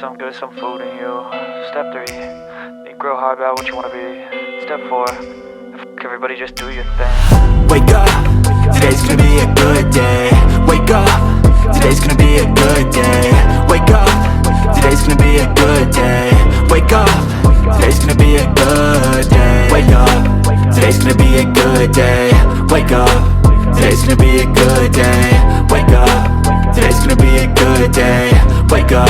some good, some food in you. Step 3, think real hard about what you wanna be. Step 4, everybody just do your thing. Wake up, today's gonna be a good day. Wake up, today's gonna be a good day. Wake up, today's gonna be a good day. Wake up, today's gonna be a good day. Wake up, today's gonna be a good day. Wake up, today's gonna be a good day. Wake up, today's gonna be a good day. Wake up,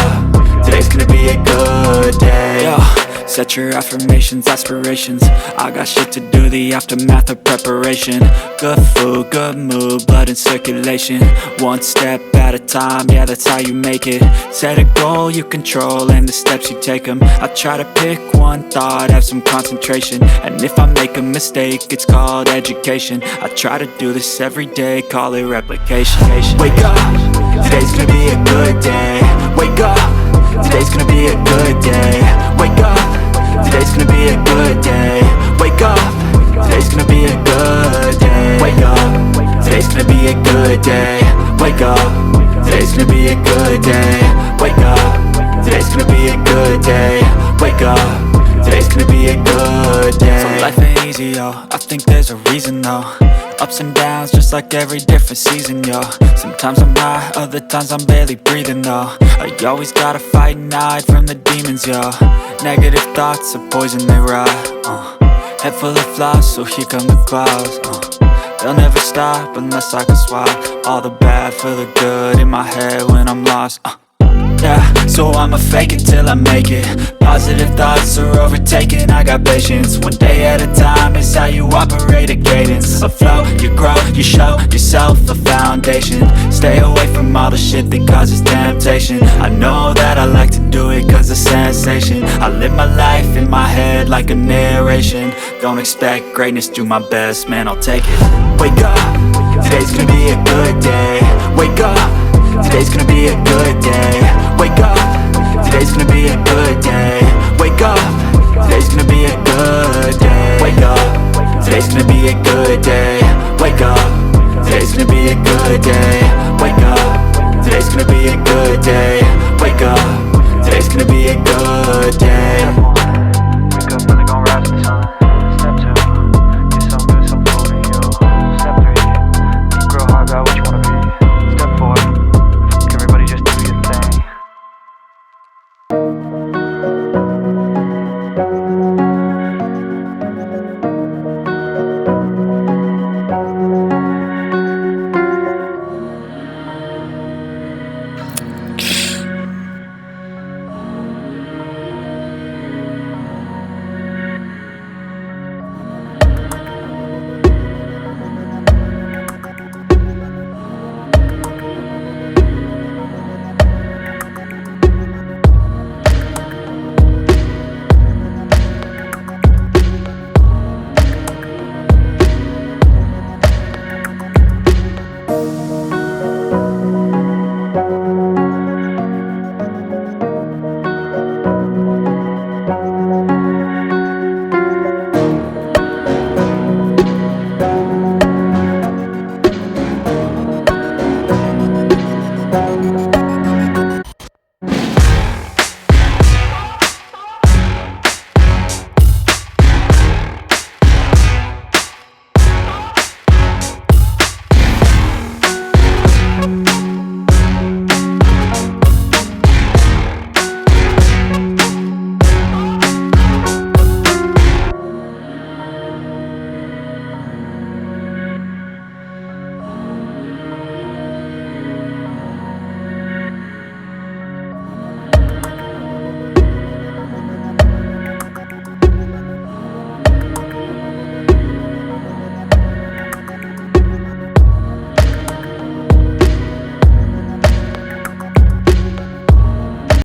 today's gonna be a good day. Yo, set your affirmations, aspirations. I got shit to do, the aftermath of preparation. Good food, good mood, blood in circulation. One step at a time, yeah, that's how you make it. Set a goal you control and the steps you take them. I try to pick one thought, have some concentration. And if I make a mistake, it's called education. I try to do this every day, call it replication. Wake up, today's gonna be a good day. Wake up, today's gonna be a good day. Wake up, today's gonna be a good day. Wake up, today's gonna be a good day. Wake up, today's gonna be a good day. Wake up, today's gonna be a good day. Wake up, today's gonna be a good day. Wake up, today's gonna be a good day. So life ain't easy, yo, I think there's a reason though. Ups and downs, just like every different season, yo. Sometimes I'm high, other times I'm barely breathing, though. I always gotta fight and hide from the demons, yo. Negative thoughts are poison, they rot. Head full of flies, so here come the clouds. They'll never stop unless I can swap all the bad for the good in my head when I'm lost. Yeah, so I'ma fake it till I make it. Positive thoughts are overtaken, I got patience. One day at a time is how you operate a cadence. A flow, you grow, you show yourself a foundation. Stay away from all the shit that causes temptation. I know that I like to do it cause it's sensation. I live my life in my head like a narration. Don't expect greatness, do my best, man, I'll take it. Wake up, today's gonna be a good day. Wake up, today's gonna be a good day. Wake up, today's gonna be a good day. Wake up, today's gonna be a good day. Wake up, today's gonna be a good day. Wake up, today's gonna be a good day. Wake up, today's gonna be a good day.